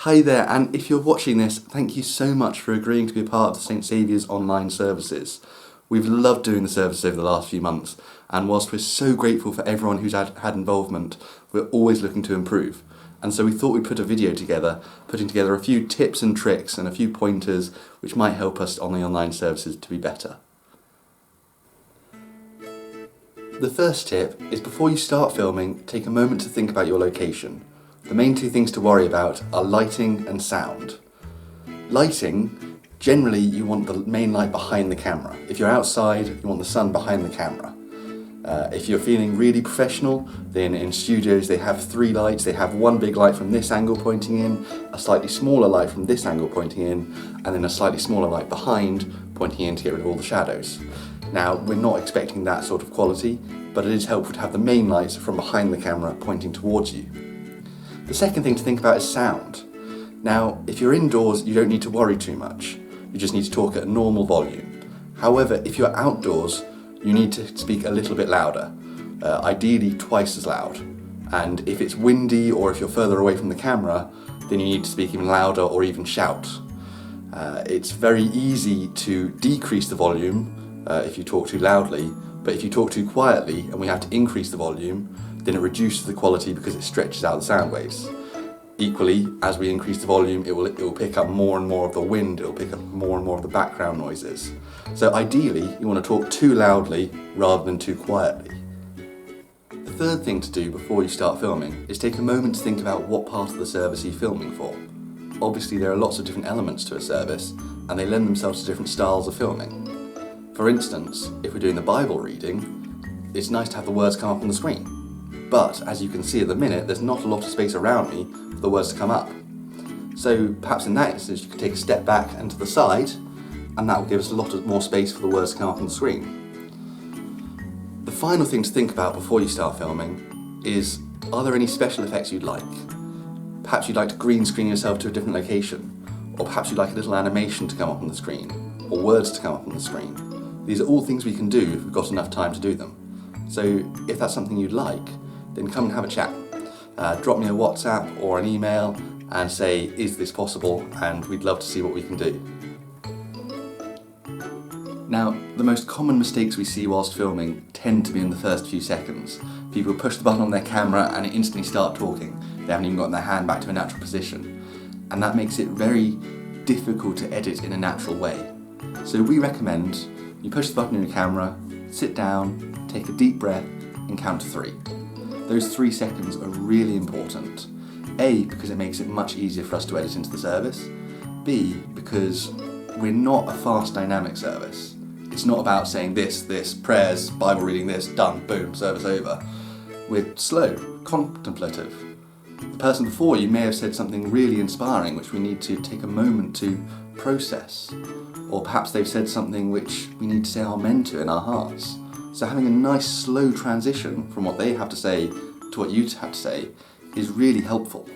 Hi there, and if you're watching this, thank you so much for agreeing to be a part of the St Saviour's online services. We've loved doing the service over the last few months, and whilst we're so grateful for everyone who's had involvement, we're always looking to improve. And so we thought we'd put a video together, putting together a few tips and tricks and a few pointers which might help us on the online services to be better. The first tip is before you start filming, take a moment to think about your location. The main two things to worry about are lighting and sound. Lighting, generally you want the main light behind the camera. If you're outside, you want the sun behind the camera. If you're feeling really professional, then in studios they have 3 lights. They have one big light from this angle pointing in, a slightly smaller light from this angle pointing in, and then a slightly smaller light behind pointing in to get rid of all the shadows. Now, we're not expecting that sort of quality, but it is helpful to have the main lights from behind the camera pointing towards you. The second thing to think about is sound. Now, if you're indoors, you don't need to worry too much. You just need to talk at a normal volume. However, if you're outdoors, you need to speak a little bit louder, ideally twice as loud. And if it's windy or if you're further away from the camera, then you need to speak even louder or even shout. It's very easy to decrease the volume if you talk too loudly, but if you talk too quietly and we have to increase the volume, then it reduces the quality because it stretches out the sound waves. Equally, as we increase the volume, it will pick up more and more of the wind, it will pick up more and more of the background noises. So ideally, you want to talk too loudly rather than too quietly. The third thing to do before you start filming is take a moment to think about what part of the service you're filming for. Obviously, there are lots of different elements to a service, and they lend themselves to different styles of filming. For instance, if we're doing the Bible reading, it's nice to have the words come up on the screen. But, as you can see at the minute, there's not a lot of space around me for the words to come up. So perhaps in that instance you could take a step back and to the side, and that will give us a lot more space for the words to come up on the screen. The final thing to think about before you start filming is, are there any special effects you'd like? Perhaps you'd like to green screen yourself to a different location, or perhaps you'd like a little animation to come up on the screen, or words to come up on the screen. These are all things we can do if we've got enough time to do them. So if that's something you'd like, then come and have a chat. Drop me a WhatsApp or an email and say, is this possible? And we'd love to see what we can do. Now, the most common mistakes we see whilst filming tend to be in the first few seconds. People push the button on their camera and instantly start talking. They haven't even gotten their hand back to a natural position. And that makes it very difficult to edit in a natural way. So we recommend you push the button on your camera, sit down, take a deep breath and count to 3. Those 3 seconds are really important. A, because it makes it much easier for us to edit into the service. B, because we're not a fast dynamic service. It's not about saying this, prayers, Bible reading this, done, boom, service over. We're slow, contemplative. The person before you may have said something really inspiring which we need to take a moment to process. Or perhaps they've said something which we need to say amen to in our hearts. So having a nice slow transition from what they have to say to what you have to say is really helpful.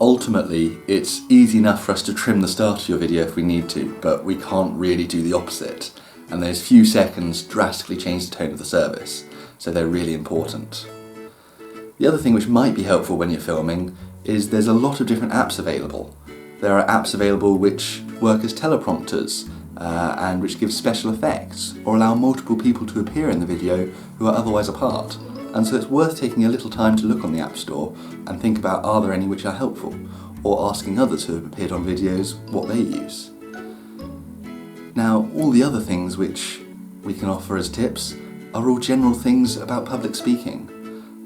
Ultimately, it's easy enough for us to trim the start of your video if we need to, but we can't really do the opposite. And those few seconds drastically change the tone of the service, so they're really important. The other thing which might be helpful when you're filming is there's a lot of different apps available. There are apps available which work as teleprompters, and which give special effects or allow multiple people to appear in the video who are otherwise apart. And so it's worth taking a little time to look on the App Store and think about, are there any which are helpful, or asking others who have appeared on videos what they use. Now, all the other things which we can offer as tips are all general things about public speaking.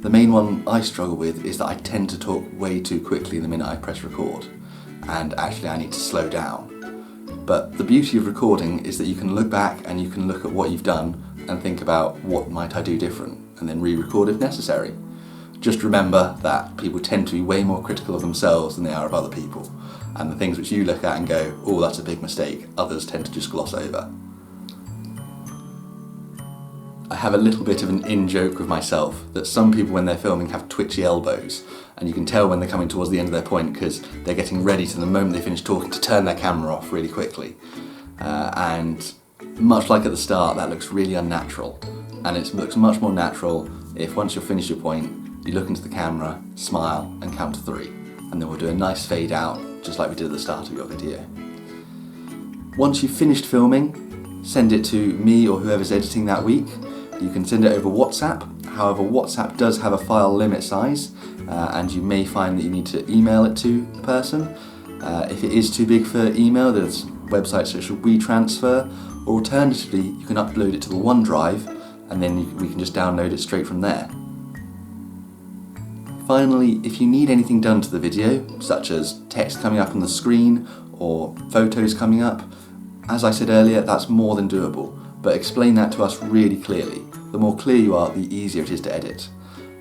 The main one I struggle with is that I tend to talk way too quickly the minute I press record, and actually I need to slow down. But the beauty of recording is that you can look back and you can look at what you've done and think about what might I do different, and then re-record if necessary. Just remember that people tend to be way more critical of themselves than they are of other people, and the things which you look at and go, oh, that's a big mistake, others tend to just gloss over. I have a little bit of an in-joke with myself that some people when they're filming have twitchy elbows, and you can tell when they're coming towards the end of their point because they're getting ready to the moment they finish talking to turn their camera off really quickly. And much like at the start, that looks really unnatural, and it looks much more natural if once you've finished your point, you look into the camera, smile and count to 3. and then we'll do a nice fade out, just like we did at the start of your video. Once you've finished filming, send it to me or whoever's editing that week. You can send it over WhatsApp. However, WhatsApp does have a file limit size, and you may find that you need to email it to the person. If it is too big for email, there's websites such as WeTransfer, or alternatively, you can upload it to the OneDrive, and then we can just download it straight from there. Finally, if you need anything done to the video, such as text coming up on the screen or photos coming up, as I said earlier, that's more than doable, but explain that to us really clearly. The more clear you are, the easier it is to edit.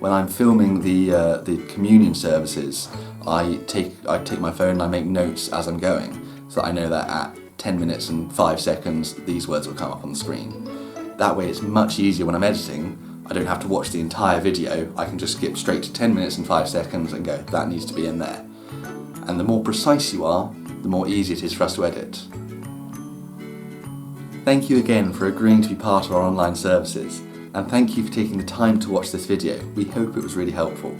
When I'm filming the communion services, I take my phone and I make notes as I'm going, so that I know that at 10 minutes and 5 seconds these words will come up on the screen. That way it's much easier when I'm editing. I don't have to watch the entire video, I can just skip straight to 10 minutes and 5 seconds and go, that needs to be in there. And the more precise you are, the more easy it is for us to edit. Thank you again for agreeing to be part of our online services, and thank you for taking the time to watch this video. We hope it was really helpful.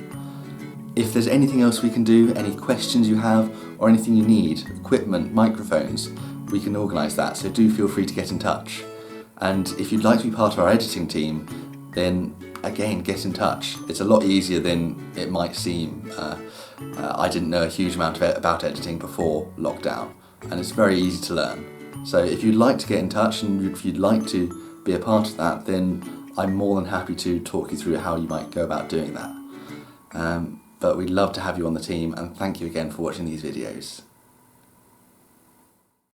If there's anything else we can do, any questions you have, or anything you need, equipment, microphones, we can organise that, so do feel free to get in touch. And if you'd like to be part of our editing team, then again, get in touch. It's a lot easier than it might seem. I didn't know a huge amount about editing before lockdown, and it's very easy to learn. So if you'd like to get in touch and if you'd like to be a part of that, then I'm more than happy to talk you through how you might go about doing that. But we'd love to have you on the team, and thank you again for watching these videos.